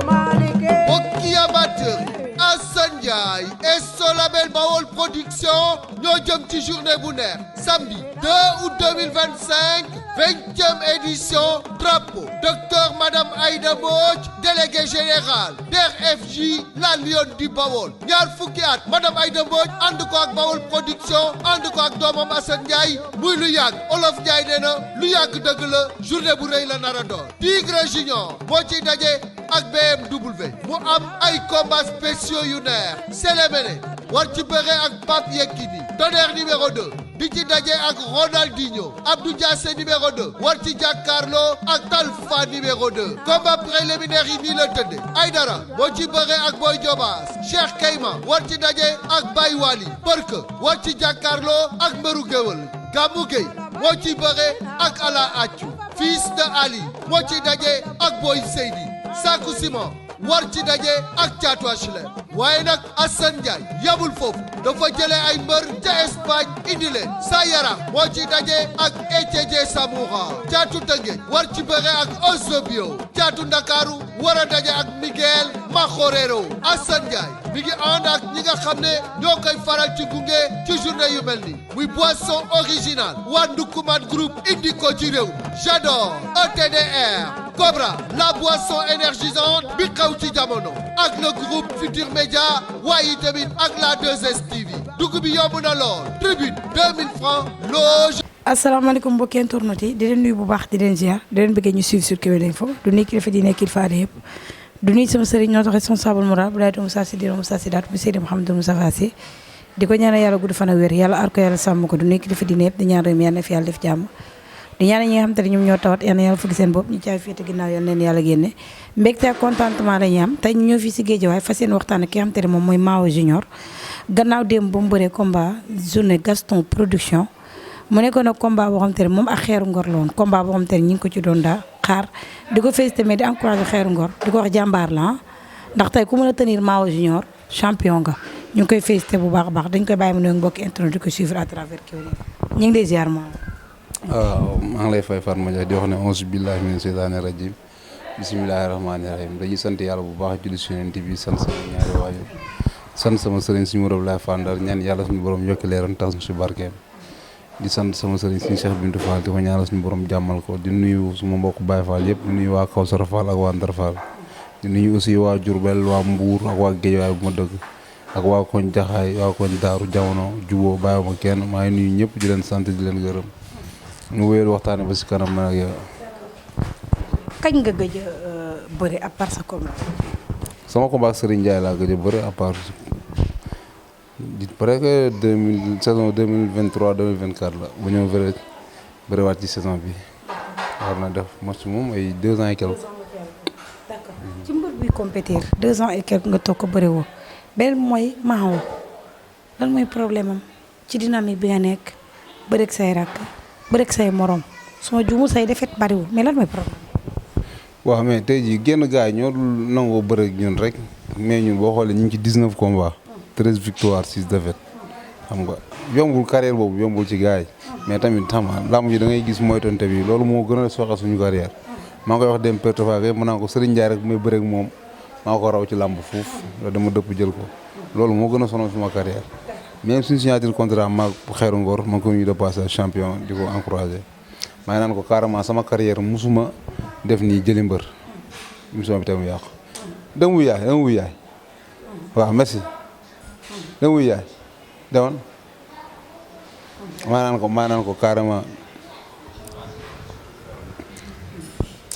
Mbokki amateur Assane Ndiaye et son label Bawol Production ñoo jëm ci journée bu neex samedi 2 août 2025 20e édition drapeau docteur Madame Aïda Mbodj délégué général DER/FJ la Lionne du Bawol ñaar fukki at Madame Aïda Mbodj ànd ko ak Bawol Production ànd ko ak doomam Assane Ndiaye muy lu yàgg Olof Ndiaye nee na lu yàgg dëgg la journée bu rëy la nar a doon Tigre Junior moo ciy daje ak BMW mu am ay combats spéciaux yu neex Sélémélé war ci bëre ak Pape Yekini Tonnerre numéro 2 di ci daje ak Ronaldinho Abdou Diassé numéro 2 war ci jàkkaarloo ak Talfa numéro 2 combat préliminaire yi nii la tëdde Aïdara moo ci bëre ak Boy Diobass Cheikh Kayma war ci daje ak Baye Wali Barke war ci jàkkaarloo ak Mbëru Géwël Gamou Gueye moo ci bëre ak Ala Accu Fils de Ali moo ci daje ak Boy Seydi Sakou Simon war ci daje ak Thiatou HLM waaye nag Assane Ndiaye yabul foofu dafa jëlee ay mbër ca Espagne indi leen Sayara moo ci daje ak Eteje Samoura Thiatou Tëngéej war ci bëre ak Osobio Thiatou Ndakaaru war a daje ak Miguel Makhorero Assane Ndiaye mi ngi ànd ak ñi nga xam ne ñoo koy faral ci gunge ci journée yu mel ni muy boisson original waa Ndukuman groupe indi ko ci réew J'adore ETDR Cobra la boisson énergisante bi xew ci jamono ak le groupe Futur Média waaye tamit ak la 2STV dugg bi yomb na lool tribune 2000 francs loge. asalaamaaleykum mbokki internet yi di leen nuyu bu baax di leen ziar di leen bëggee ñu suivre sur Kewel Info du nuyu kilifa di nekk kilifa yëpp du nuyu sama sëriñ notre responsable moral bu laay Moussa Sy dina Moussa Sy daat bu Seydi Mouhamadou Moustapha Sy di ko ñaanal yàlla gudd fan ak wér yàlla aar ko yàlla sàmm ko du nuyu kilifa di yëpp di ñaan réew mi yàlla na fi yàlla def jàmm di ñaan ñi nga xam te ne ñoom ñoo tawat yal na yàlla fëgg seen bopp ñu caay féete ginnaaw yal leen yàlla génne mbégte ak contentement la ñuy am tey ñu ñëw fii si Guédiawaye fas yéene waxtaan ak ki nga xam te ne moom mooy Mao Junior gannaaw démb ba mu bëree combat journée Gaston Production mu nekkoon nag combat boo xam te ne moom ak Xeeru Ngor la woon combat boo xam te ne ñu ngi ko ci doon daa xaar di ko félicité mais di encouragé Xeeru Ngor di ko wax jàmbaar la ndax tey ku mën a tenir Mao Junior champion nga ñu ngi koy félicité bu baax a baax dañ koy bàyyi mu nuyu mbokki internet di ko suivre à travers Kewel ñu ngi lay ziar Mao. waaw maa ngi lay fay Fatma Dia di wax ne auzu billahi mina seytaani rajim bisimilahi rahmaani rahim dañuy sant yàlla bu baax julli si Yonent bi sant sama ñaari waajur sant sama sëriñ suñu wërëb laay fàndal ñaan yàlla suñu borom yokki leeram tax si barkeem di sant sama sëriñ suñu Cheikh Bintou Fall di ko ñaanal suñu borom jàmmal ko di nuyu suma mbokk Baye Fall yëpp di nuyu waa Kawsara Fall ak waa Ndar Fall di nuyu aussi waa Diourbel waa Mbour ak waa Guédiawaye bu ma dëgg ak waa koñ Jaxaay waa koñ Daaru Jamono juboo bàyyiwuma kenn maa ngi nuyu ñëpp di leen sant di leen gërëm ñu wéyal waxtaane ba si kanam man ak yow. kañ nga gëj a bëri à part sa combat. sama combat ak Serigne Ndiaye laa gëj a bëri à part di pare que saison 2023 2024 la bu ñëw bëriwaat ci saison bi war na def match moom ay 2 ans et quelques. d'accord ci mbër buy compétir 2 ans et quelques nga toog ko bëri woo beneen mooy Mao lan mooy problème am ci dynamique bi nga nekk bëreeg say rakk. bëreeg say morom su ma juumul say defet bariwul mais lan mooy problème. waaw mais tey jii génn gars yi ñoo nangoo bëreeg ñun rek mais ñun boo xoolee ñu ngi ci 19 combats 13 victoires 6 défaites xam nga yombul carrière boobu yombul ci gars yi mais tamit xam nga làmb ji da ngay gis moytonte bi loolu moo gën a soxla suñu carrière maa ngi koy wax dem pertefa kay mën naa ko Serigne Ndiaye rek bu may bëreeg moom maa ko raw ci làmb fuuf dama dëpp jël ko loolu moo gën a sonal suma carrière même suñu signature contrat maag Xeeru Ngor ma ngi ko nuyu de passage champion di ko encouragé maa ngi naan ko carrément sama carrière musuma def nii jëli mbër émission bi tamit yàqu dama wuy yaay waaw merci dama wuy yaay demoon maa naan ko carrément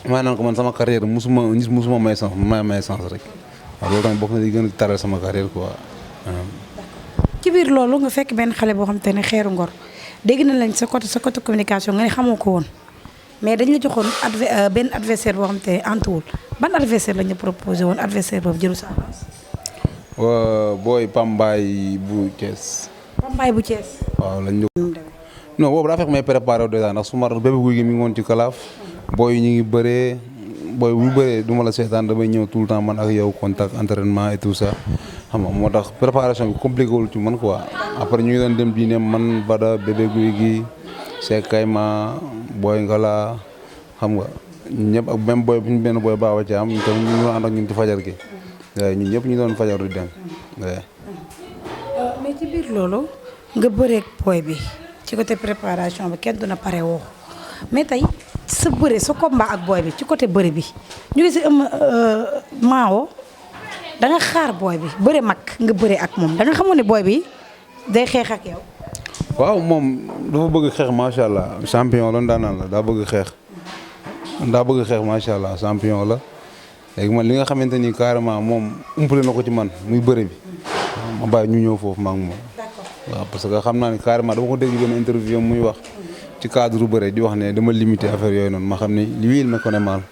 maa naan ko man sama carrière musuma may sens rek waaw loolu tamit bokk na di gën a taral sama carrière quoi. ci biir loolu nga fekk benn xale boo xam te ne Xeeru Ngor dégg na lañ sa côté communication nga ne xamoo ko woon mais dañ la joxoon benn adversaire boo xam te ne antuwul ban adversaire lañ la proposé woon adversaire boobu jëlu sa avance. booy Pambaay bu Thiès. Pambaay bu Thiès. waaw lañ ñëw. non boobu daa fekk may préparé wu dèjà ndax su ma bébé guy gi mi ngi woon ci kalaaf. booy ñu ngi bëree booy bu bëree du ma la seetaan damay ñëw tout le temps man ak yow contact entraînement et tout ça. xam nga moo tax préparation bi compliqué wul ci man quoi après ñu ngi doon dem diine man Bada bébé guy gi Seck Kayma Boy Ngala xam nga ñun ñëpp ak même booy ñu benn booy baawa ci am tam ñu doon ànd ak ñun ci fajar gi waaye ñun ñëpp ñu doon fajar di dem waaye. mais ci biir loolu nga bëreeg booy bi ci côté préparation bi kenn du na pare woo mais tey sa bëre sa combat ak booy bi ci côté bëre bi ñu ngi si Maawo da nga xaar booy bi bëre mag nga bëre ak moom da nga xamoon ne booy bi day xeex ak yow. waaw moom dafa bëgg xeex macha allah champion la ndaanaan la daa bëgg xeex macha allah champion la léegi man li nga xamante ni carrément moom umpale na ko ci man muy bëre bi ma bàyyi ñu ñëw foofu ma ak moom. waaw parce que xam naa ni carrément dama ko dégg benn interview muy wax ci cadre bëre di wax ne dama limité affaire yooyu noonu ma xam ni lii il me connaît mal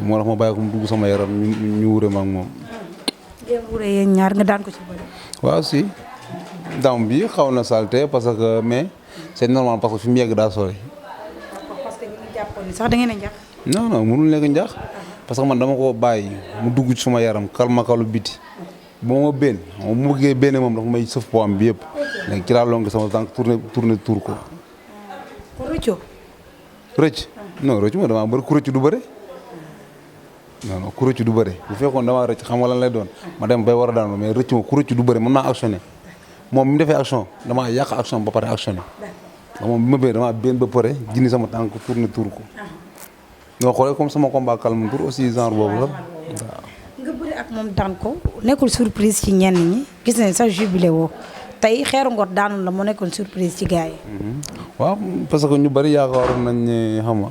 moo tax ma bàyyi ko mu dugg sama yaram ñu wure ma ak moom. ngeen wure yéen ñaar nga daan ko ci bëre. waaw si dam bi xaw na salté parce que mais c'est normal parce que fi mu yegg daa sori. parce que ñu ngi jàppoon ni sax da ngeen a njax. non mënul nekk njax parce que man dama ko bàyyi mu dugg ci suma yaram kalmakalu biti ba ma benn mu bëggee benn moom dafa may sëf poam bi yëpp léegi ci laa lonk sama tànk tourné tour ko. kon rëccoo. rëcc non rëcc ma damaa bëri ku rëcc du bëre non ku rëcc du bëre bu fekkoon damaa rëcc xam nga lan lay doon ma dem bay war a daanu mais rëcc ma ku rëcc du bëre mën naa actionné moom bi mu defee action damaa yàq action ba pare actionné moom bi ma bëri damaa benn ba pare jindi sama tànk tourné tour ko. nga xoolee comme sama combat calme tour aussi genre boobu la waaw. nga bëri ak moom daan ko nekkul surprise ci ñenn ñi gis nañ sax jubilé woo tey Xeeru Ngor daanul la mu nekkoon surprise ci gars yi. waaw parce que ñu bëri yaakaaroon nañ ne xam nga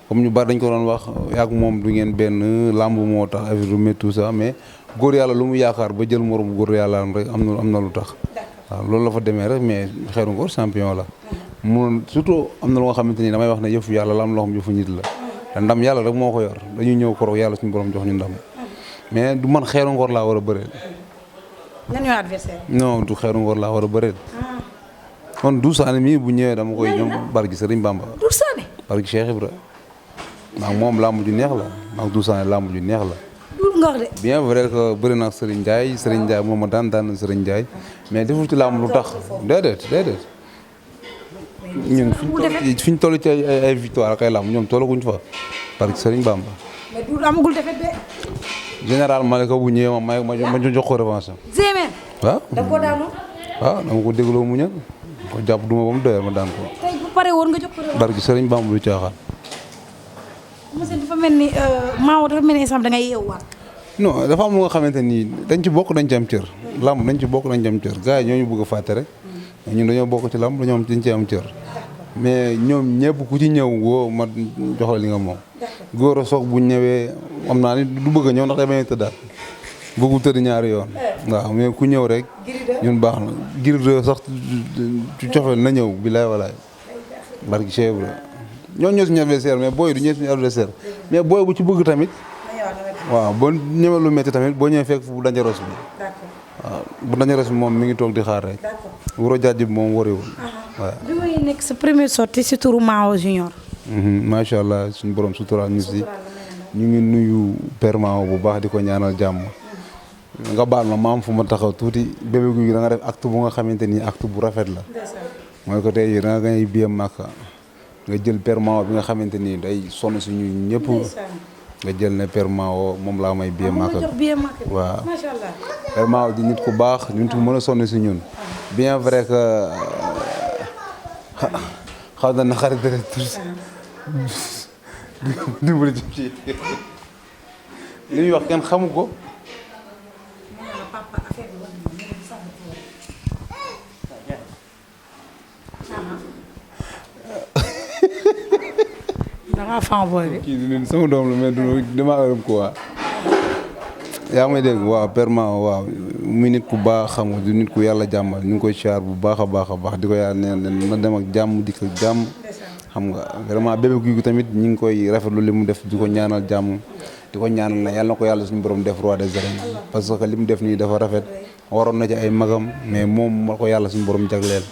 comme ñu bëri dañ ko doon wax yaak moom du ngeen benn làmb moo tax affaire du métti tout ça mais góor yàlla lu mu yaakaar ba jël moromu góor yàlla am rek am na lu tax. waaw loolu la fa demee rek mais Xeeru Ngor champion la. mun surtout am na lu nga xamante ni damay wax ne yëfu yàlla la am loo xam yëfu nit la. te ndam yàlla rek moo ko yor dañuy ñëw koroog yàlla suñu borom jox ñu ndam mais du man Xeeru Ngor laa war a bëreel. lan ñooy adversaire. non du Xeeru Ngor laa war a bëreel. kon Doudou Sané mii bu ñëwee dama koy ñoom barki Serigne Bamba. Doudou Sané. barki Cheikh Ibra maa moom làmb ju neex la maa Doudou Sané làmb ju neex la. Doudou nga wax de. bien vrai que bëri na ak Serigne Ndiaye moom ma daan na Serigne Ndiaye mais deful ci làmb lu tax déedéet. ñun fi ñu toll ci ay victoire ak ay làmb ñoom tollaguñ fa barki Serigne Bamba. mais Doudou amagul defet de. général Malika bu ñëwee ma jox ko revanche am. Zémen. waaw da nga koo daanu. waaw dama ko dégloo mu ñëw ko jàpp duma ba mu doyal ma daan ko. tey bu pare woon nga jox ko revanche. barki Serigne Bamba du caaxaan. monsieur dafa mel ni Maawo dafa mel ni instant da ngay yeewaat. non dafa am lu nga xamante ni dañ ci bokk dañ ci am cër. làmb dañ ci bokk dañ ci am cër gars yi ñoo ñu bëgg a fàtte rek ñun dañoo bokk ci làmb dañoo am dañ ci am cër. mais ñoom ñëpp ku ci ñëw woo ma jox la li nga moom. góor a soog bu ñëwee am naa ni du bëgg a ñëw ndax day bañ a tëddaat bëggul tëdd ñaari yoon. waaw mais ku ñëw rek ñun baax na Gris sax ci cofeel na ñëw bilaay walaay barki Cheikh Ibra ñooñu ñoo suñu adversaire mais booy du ñëw suñu adversaire mais booy bu ci bëgg tamit waaw boo ñëwee lu métti tamit boo ñëwee fekk fu dangereux bi waaw bu dangereux bi moom mi ngi toog di xaar rek wuro jàjj bi moom wariwul waaw. bi may nekk sa première sortie si turu Maawo Junior. macha allah suñu borom suturaal ñu si ñu ngi nuyu Père Maawo bu baax di ko ñaanal jàmm nga baal ma am fu ma taxaw tuuti Bébé Gouy Gui da nga def acte bu nga xamante ni acte bu rafet la mooy ko tey da nga ngay biyam Màkka nga jël Père Maawo bi nga xamante ni day sonn si ñun ñëpp nga jël ne Père Maawo moom laa may biyam Màkka waaw Père Maawo di nit ku baax nit ku mën a sonn si ñun bien vrai que xaw na na xarit rek tuuti dimbali ci li ñuy wax kenn xamu ko danga fan booy bi. kii di sama doom la mais du dama ërëm quoi yaa may dégg waaw Père Maawo waaw muy nit ku baax xam nga du nit ku yàlla jàmmal ñu ngi koy siyaar bu baax a baax di ko yàlla neen na dem ak jàmm di ko jàmm xam nga vraiment Bébé Gouy Gui tamit ñu ngi koy rafetlu li mu def di ko ñaanal jàmm di ko ñaanal na yàlla na ko yàlla suñu borom def roi des arènes parce que li mu def nii dafa rafet waroon na ci ay magam mais moom moo ko yàlla suñu borom jagleel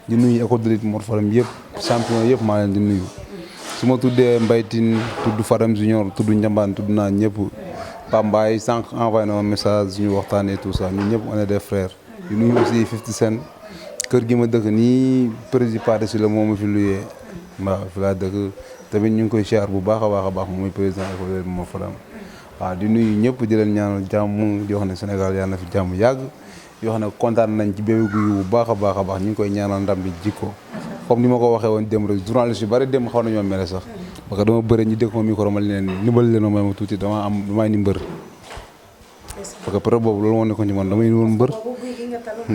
di nuyu école de lutte Mor Fadam yëpp champion yëpp maa leen di nuyu su ma tuddee Mbaytin tudd Fadam Junior tudd Njambaan tudd naa ñëpp Pambaay sànq envoyé na ma message ñu waxtaanee tout ça ñun ñëpp on est des frères di nuyu aussi 50 Cent kër gi ma dëkk nii président si la moo ma fi luyee waaw fi laa dëkk tamit ñu ngi koy siyaar bu baax a baax muy président école bi ma faram waaw di nuyu ñëpp di leen ñaanal jàmm di wax ne Sénégal yàlla na fi jàmm yàgg di wax ne kontaan nañ ci Bébé Gouy bu baax a baax ñu ngi koy ñaanal ndam bi jikko comme ni ma ko waxee woon dem rek journaliste yu bari dem xaw nañoo mere sax parce que dama bëri ñu dégg ma micro ma leen nimbal leen ma may ma tuuti damay ni mbër parce que peut-être boobu loolu moo nekkoon ci man damay ni woon mbër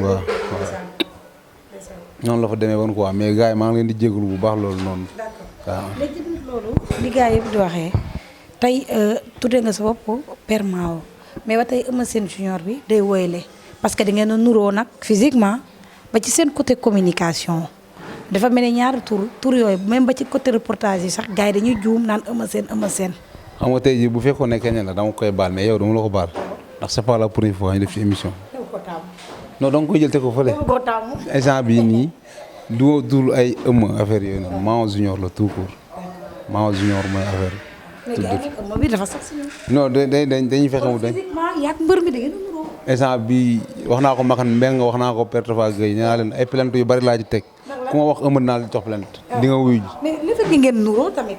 waaw noonu la fa demee woon quoi mais gars yi maa ngi leen di jégalu bu baax loolu noonu waaw. léegi tamit loolu li gars yëpp di waxee tey tuddee nga sa bopp Père Mao mais ba tey Eumeu Sène junior bi day woyle parce que da ngeen a nuroo nag physiquement ba ci seen côté communication dafa mel ni ñaari tur yooyu même ba ci côté reportage yi sax gars yi dañuy juum naan Eumeu Sène. xam nga tey jii bu fekkoon ne keneen la dama koy baal mais yow dama la ko baal ndax c'est pas la première fois ñu def ci émission. non donc koy jël te ko fële. instant bii nii dul ay Eumeu affaire yooyu noonu Mao junior la tout court Mao junior mooy affaire Eumeu bi dafa sax si ñun. non dañuy fexe mu dañ. physiquement yaa mbër mi da ngeen a nuroo. instant bi wax naa ko Makan Mbeng wax naa ko Père Tafa Gueye nee naa leen ay plainte yu bari laa ci teg ku ma wax Eumeu naa la jox plainte di nga wuyu ji. mais li fi ngeen nuroo tamit.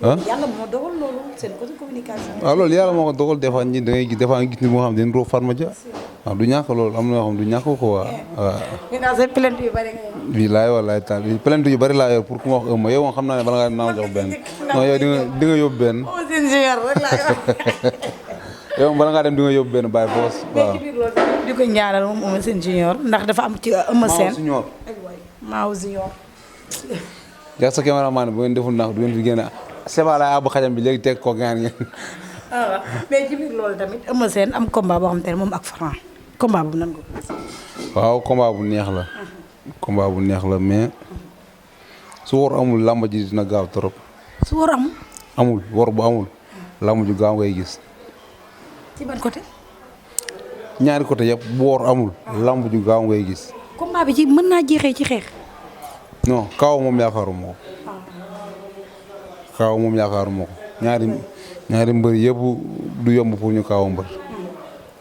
ah yàlla moo dogal loolu seen côté communication. waaw loolu yàlla moo ko dogal des fois ñi da ngay gis des fois nga gis ni moo xam ne dañu roo Fatma Dia waaw du ñàkk loolu am na yoo xam du ñàkk ko waaw. ñu naan seen plainte yu bari nga yor. bii laay walaay taal bi plainte yu bari laa yor pour ku ma wax Eumeu yow moom xam naa ne bala ngaa naa la jox benn non yow di nga yóbbu benn. yow moom bala ngaa dem di nga yóbbu benn bàyyi foos waaw. mais ci biir loolu di ko ñaanal moom Eumeu Sène junior ndax dafa am ci Eumeu Sène. Mao junior. jar sa cameraman bu ngeen deful ndax du ngeen fi génn Seba laay àbb xajam bi léegi teg ko gaan ngeen. mais ci biir loolu tamit Eumeu Sène am combat boo xam te ne moom ak Franc combat bu nan ko. waaw combat bu neex la. combat bu neex la mais su war amul làmb ji dina gaaw trop. su war amul war bu amul làmb ju gaaw ngay gis. ci ban côté. ñaari côté yëpp bu war amul làmb ju gaaw ngay gis. combat bi ci mën naa jeexee ci xeex. non kaw moom yaakaaruma ko. kaaw moom yaakaaruma ko ñaari mbër yëpp du yomb pour ñu kaaw mbër.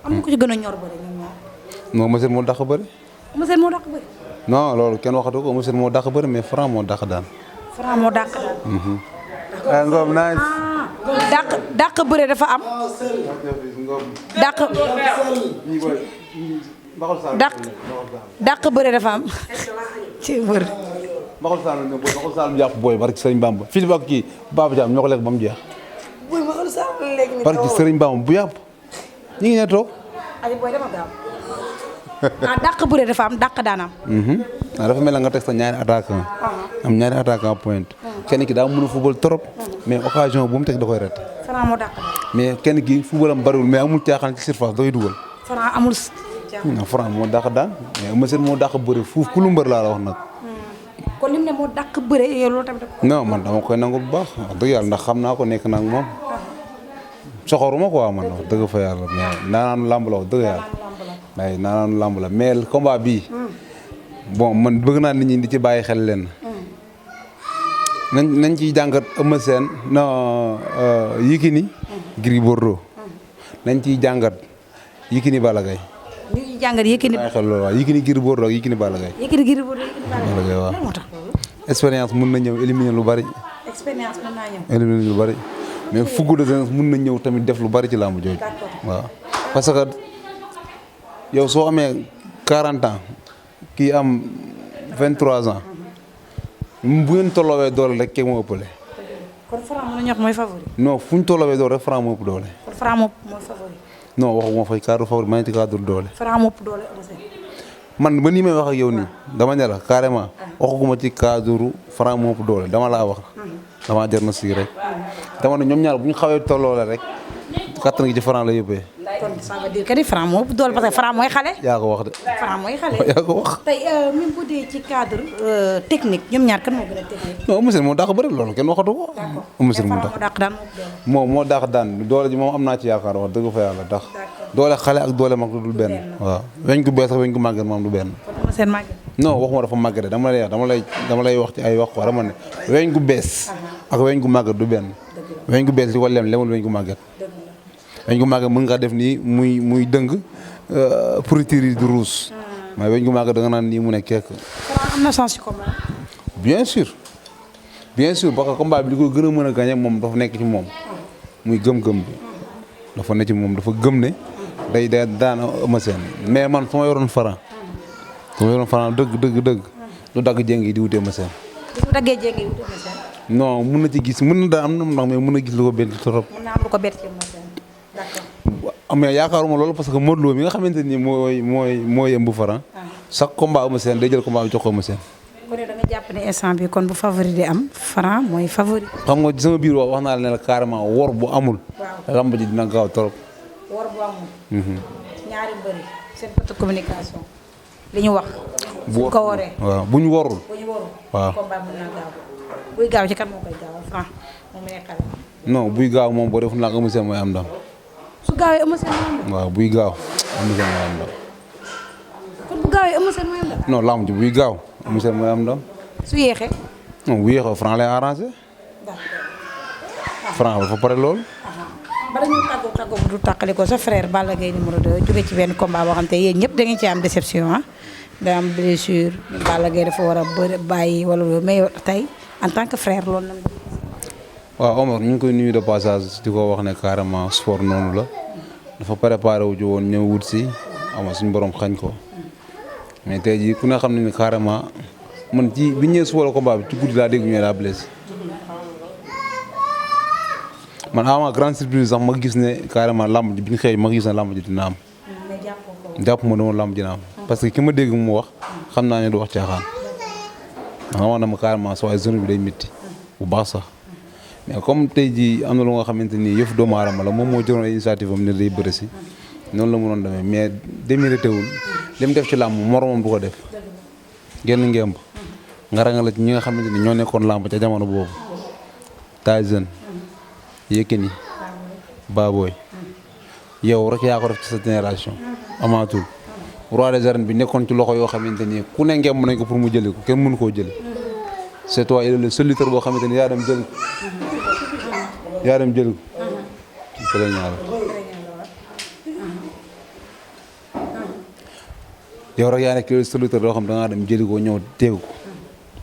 am na ko ci gën a ñor bëri ñoom ñaar. non Eumeu Sène moo dàq bëri. Eumeu Sène moo dàq bëri. non loolu kenn waxatu ko Eumeu Sène moo dàq bëri mais Franc moo dàq daan. Franc moo dàq daan. Ngom naa. dàq bëre dafa am. dàq bëre dafa am. ci mbër. Mbaxal Saalum jàpp booy barki Sëriñ Bamba fii ba kii Baba Diam ñoo ko lekk ba mu jeex. booy Mbaxal Saalum léegi nii barki Sëriñ Bamba bu yàpp ñu ngi ne toog. ay booy dama gaaw. dàq bëre dafa am dàq daan am. dafa mel na nga teg sa ñaari attaquant am ñaari attaquant point kenn ki daa mën a football trop mais occasion bu mu teg da koy ret. Franc moo dàq daan. mais kenn ki footballam bariwul mais amul caaxaan ci surface doy dugal. Franc amul. Franc moo dàq daan mais Eumeu Sène moo dàq bëri fuuf ku lu mbër laa la wax nag. kon lim ne moo dàq bëre yow loolu tamit. non man dama koy nangu bu baax wax dëgg yàlla ndax xam naa ko nekk naa ak moom soxoruma quoi man wax dëgg fa yàlla mais naanaanu làmb la wax dëgg yàlla. waaye naanaanu làmb la mais combat bii bon man bëgg naa nit ñi di ci bàyyi xel leen nañ ciy jàngat Eumeu Sène non Yékini Gris Bordeaux nañ ciy jàngat Yékini Balla Gaye. ñu ngi jàngat Yékini. bàyyi xel loolu waaw Yékini Gris Bordeaux ak Yékini Balla Gaye. Yékini Gris Bordeaux Balla Gaye waaw. moo tax expérience mun na ñëw éliminer lu bari. expérience mën naa ñëw. éliminer lu bari mais fougue de jeunesse mun na ñëw tamit def lu bari ci làmb jooju. waaw parce que yow soo amee 40 ans kii am 23 ans bu ngeen tolloowee doole rek kii moo ëppale. kon Franc mën na ñor mooy favori. non fu ñu tolloowee doole rek Franc moo ëpp doole. kon Franc mooy favori. non waxuma fay cadre favori maa ngi ci cadre doole. Franc moo ëpp doole Eumeu Sène. man ba nii may wax ak yow nii dama ne la carrément waxaguma ci cadre Franc moo ëpp doole dama laa wax dama jar na si rek dama ne ñoom ñaar bu ñu xawee tolloole rek kattan gi ci Franc la yóbbee. kon ça veut dire que ni Franc moo ëpp doole parce que Franc mooy xale. yaa ko wax de. Franc mooy xale. yaa ko wax. tey même bu dee ci cadre technique ñoom ñaar kan moo gën a technique. non Eumeu Sène moo dàq bëri loolu kenn waxatu ko. d'accord Eumeu Sène moo Franc dàq moo dàq daan moo dàq daan doole ji moom am naa ci yaakaar wax dëgg fa yàlla tax doole xale ak doole mag du benn. waaw weñ gu bees ak weñ gu màgget moom du benn. kon Eumeu Sène màgget. non waxuma dafa màgget dama lay wax ci ay wax quoi dama ne weñ gu bees ak weñ gu màgget du benn. weñ gu bees li ko lemul weñ gu màgget. weñ gu màgget mën nga def nii muy dëng pourriture yi du ruus. mais weñ gu màgget da nga naan nii mu ne kekk. Franc am na chance ci combat. bien sûr bien sûr parce que combat bi li ko gën a mën a gagné moom dafa nekk ci moom muy gëm-gëm bi dafa nekk ci moom dafa gëm ne day daan Eumeu Sène mais man su ma yoroon Franc dëgg du dagg jéng yi di wutee Eumeu Sène. bu daggee jéng yi wutee Eumeu Sène. non mun na ci gis mun na daa am ndax mais mun na gis lu ko bett trop. mun naa am lu ko bett ci Eumeu Sène d'accord. mais yaakaaruma loolu parce que Modou Lo mi nga xamante ni mooy ëmb Franc. chaque combat Eumeu Sène day jël combat bi jox ko Eumeu Sène. kon da nga jàpp ne instant bi kon bu favori di am Franc mooy favori. xam nga sama biir wax naa la ne la carrément wor bu amul. waaw lamb ji dina gaaw trop. wor bu amul. ñaari mbëri seen côté communication li ñu wax. bu ko waree waaw bu ñu warul. waaw combat mën naa gaaw buy gaaw ci kan moo koy gaawal Franc moom mi nekkal. non buy gaaw moom boo def nag Eumeu Sène mooy am ndam. su gaawee Eumeu Sène mooy am ndam. waaw buy gaaw Eumeu Sène mooy am ndam. kon bu gaawee Eumeu Sène mooy am ndam. non lamb ji buy gaaw Eumeu Sène mooy am ndam. su yéexee. non bu yéexee Franc lay arrangé. Franc dafa pare lool. bala ñu tàggoo bu du tàqali ko sa frère Balla Gaye numéro 2 jóge ci benn combat boo xam te yéen ñëpp da ngeen ci am déception ah da am blessure Balla Gaye dafa war a bàyyi wala loolu mais yow tey en tant que frère loolu na. waaw Omar ñu ngi koy nuyu de passage di ko wax ne carrément sport noonu la dafa préparé wu ci woon ñëw wut si ama suñu borom xañ ko mais tey jii ku ne xam ne ni carrément man ci bi ñëwee suba la combat bi ci guddi laa dégg ñu ne daa blessé man ama grande surprise sax ma gis ne carrément lamb ji bi ñu xëy ma gis ne lamb ji dina am. jàpp ma dama lamb ji dina am parce que ki ma dégg mu wax xam naa ne du wax caaxaan ma wax na ma carrément sa waaye zone bi day métti bu baax sax mais comme tey jii am na lu nga xamante ni yëfu doomu aadama la moom moo jëloon initiative am ne day bëri si noonu la mënoon demee mais démérité wul li mu def ci làmb moromam du ko def genn ngemb nga ranga la ci ñi nga xamante ni ñoo nekkoon làmb ca jamono boobu Tyson Yékini Baboy yow rek yaa ko def ci sa génération amaatul roi des arènes bi nekkoon ci loxo yoo xamante ni ku ne ngemb nañ ko pour mu jëli ko kenn mënu koo jëli c'est toi il est le seul lutteur boo xamante ni yaa dem jël ko ci la ñaar yow rek yaa nekk le seul lutteur boo xam da ngaa dem jëli ko ñëw teegu ko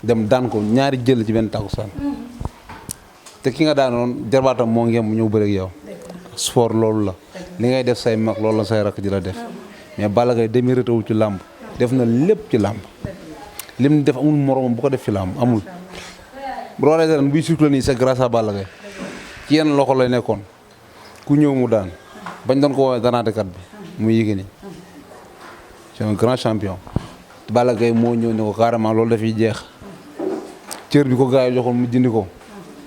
dem daan ko ñaari jël ci benn takkusaan te ki nga daanoon jarbaatam moo ngeem ñëw bëre ak yow sport loolu la li ngay def say mag loolu la say rakk di la def mais Balla Gaye démérité wul ci làmb def na lépp ci làmb lim def amul moromam bu ko def ci làmb amul roi des arènes buy circulé nii c'est grâce à Balla Gaye ci yenn loxo lay nekkoon ku ñëw mu daan bañ doon ko woowee danaatekat bi mu Yékini c'est un grand champion Balla Gaye moo ñëw ne ko carrément loolu dafay jeex cër bi ko gars yi joxoon mu jëndi ko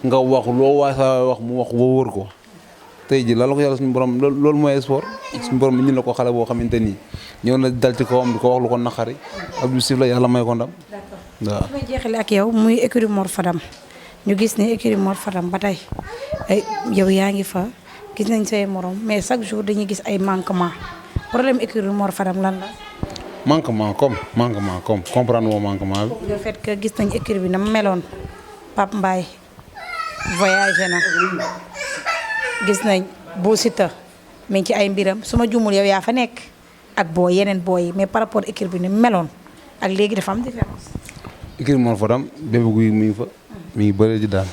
nga wax loo waa sa wax mu wax woo wër ko tey ji la ko yàlla suñu borom loolu mooy sport suñu borom ñu la ko xale boo xamante nii ñëw na dal ci kawam di ko wax lu ko naqari Abdou Sif la yàlla may ko ndam waaw. may jeexale ak yow muy écurie Mor Fadam ñu gis ne écurie Mor Fadam ba tey ay yow yaa ngi fa gis nañ say morom mais chaque jour dañuy gis ay manquement problème écurie Mor Fadam lan la. manquement comme comprendre moo manquement bi. le fait que gis nañ écurie bi na meloon Pape Mbaye voyagé na gis nañ Bou Siteu mi ngi ci ay mbiram su ma juumul yow yaa fa nekk ak yeneen booy yi mais par rapport écurie bi ni meloon ak léegi dafa am différence. écurie Mor Fadam Bébé Gouy mi ngi fa mi ngi bëre di daan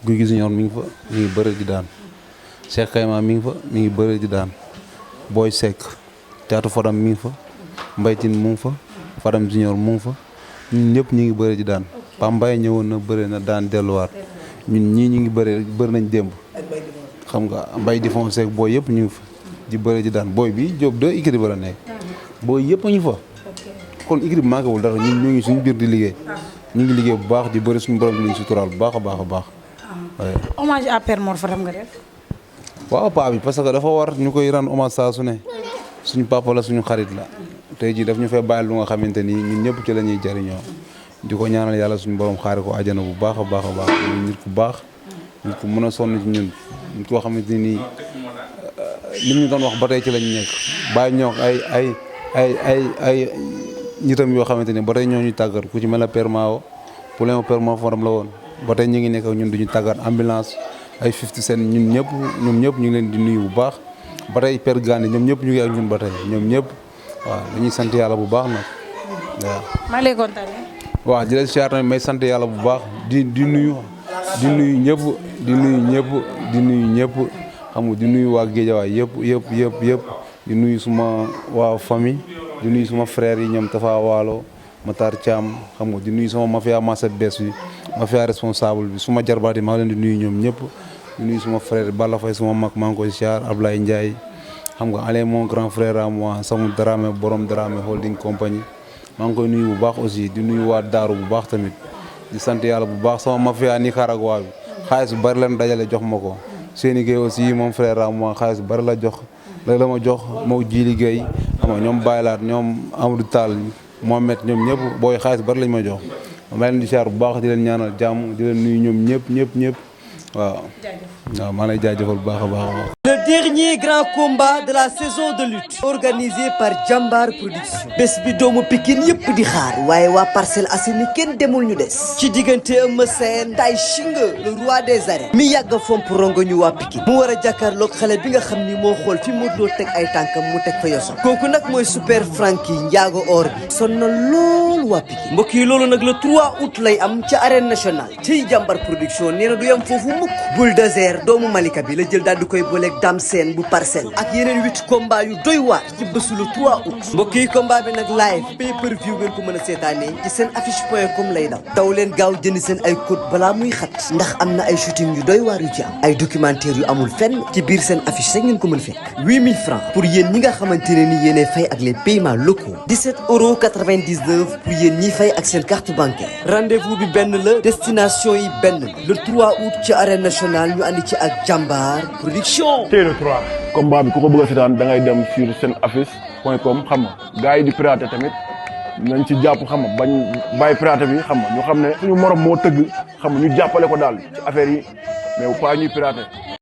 Gouye Gui Junior mi ngi fa mi ngi bëre di daan Cheikh Kayma mi ngi fa mi ngi bëre di daan Boy Seck Thiatou Fadam mi ngi fa Mbaye Tine mu ngi fa Fadam Junior mu ngi fa ñun ñëpp ñu ngi bëre di daan Pam Mbaye ñëwoon na bëre na daan delluwaat ñun ñii ñu ngi bëri nañ démb xam nga Mbaye di fon seeg booy yëpp ñu ngi fa di bëri di daan booy bi Diop 2 écurie ba la nekk booy yëpp a ñu fa kon écurie bi manqué wul dara ñun ñoo ngi suñu biir di liggéey ñu ngi liggéey bu baax di bëri suñu borom di leen suturaal bu baax a baax a baax. hommage à Père Mor Fadam nga def. waaw paa bi parce que dafa war ñu koy rendre hommage saa su ne suñu papa la suñu xarit la tey jii daf ñu fay bàyyi lu nga xamante ni ñun ñëpp ci la ñuy jariñoo di ko ñaanal yàlla suñu borom xaari ko àjjana bu baax a baax a baax nit ku baax nit ku mën a sonn ci ñun nit koo xamante ni li ñu doon wax ba tey ci lañ nekk bàyyi ñoo ay ñitam yoo xamante ni ba tey ñoo ñu tàggat ku ci mel ne Père Mao problème Père Mao Fadam la woon ba tey ñu ngi nekk ak ñun duñu tàggat ambulance ay 50 Cent ñoom ñëpp ñu ngi leen di nuyu bu baax ba tey Père Gane ñoom ñëpp ñu ngi ak ñun ba tey ñoom ñëpp waaw dañuy sant yàlla bu baax nag waaw. maa ngi lay kontaanee. waaw di leen siyaar tamit may sant yàlla bu baax di nuyu ñëpp di nuyu ñëpp xam nga di nuyu waa Géejawaay yëpp di nuyu suma waa famille di nuyu suma frère yi ñoom Tafa Waalo Matar Thiam xam nga di nuyu sama mafia masa bees bi mafia responsable bi suma jarbaat yi maa leen di nuyu ñoom ñëpp di nuyu suma frère Balla Faye suma mag maa ngi koy siyaar Ablaye Ndiaye xam nga allez mon grand frère à moi Samou Dramé borom Dramé holding compagnie maa ngi koy nuyu bu baax aussi di nuyu waa Daaru bu baax tamit di sant yàlla bu baax sama mafia Nicaragua bi xaalis bu bari leen dajale jox ma ko Séni Gueye aussi mon frère à moi xaalis bu bari la ma jox moo ji liggéey xam nga ñoom Baylaat ñoom Amadou Tall Mohamed ñoom ñëpp booy xaalis bari lañ ma jox ma leen di siyaar bu baax di leen ñaanal jàmm di leen nuyu ñoom ñëpp waaw maa lay jaajëfal bu baax a baax. Le dernier grand combat de la saison de lutte organisé par Jambar Production bés bi doomu Pikine yëpp di xaar waaye waa Parcelles Assainies kenn demul ñu des ci diggante Eumeu Sène Tay Shinga le roi des arènes mi yàgg a fomp rongo ñu waa Pikine mu war a jàkkaarloog xale bi nga xam ni moo xool fi Modou Lo teg ay tànkam mu teg fa yosom kooku nag mooy Super Franky njaago or bi son na lool waa Pikine mbokk yi loolu nag le 3 août lay am ca arène nationale ci Jambar Production nee na du yam foofu mukk Bulldozer doomu Malika bi la jël daal di koy booleeg Dame Sène bu Parcelles ak yeneen 8 combats yu doy waar ci bésu le 3 août mbokk yi combat bi nag live pay-per-view ngeen ko mën a seetaanee ci seen affiche.com lay daw leen gaaw jënd seen ay code balaa muy xat ndax am na ay shooting yu doy waar yu ci am ay documentaire yu amul fenn ci biir seen affiche rek ngeen ko mën fekk 8000 francs pour yéen ñi nga xamante ne ni yéenee fay ak les paiements locaux 17,99 pour yéen ñi fay ak seen carte bancaire rendez-vous bi benn la destination yi benn le 3 août ci arène nationale ñu andi ci ak Jambar Production. tey le 3 combat bi ku ko bëgg a seetaan da ngay dem sur seen affiche.com xam nga gars yi di pirater tamit nañ ci jàpp xam nga bañ bàyyi pirater bi xam nga ñu xam ne suñu morom moo tëgg xam nga ñu jàppale ko daal ci affaire yi mais pas ñuy pirater.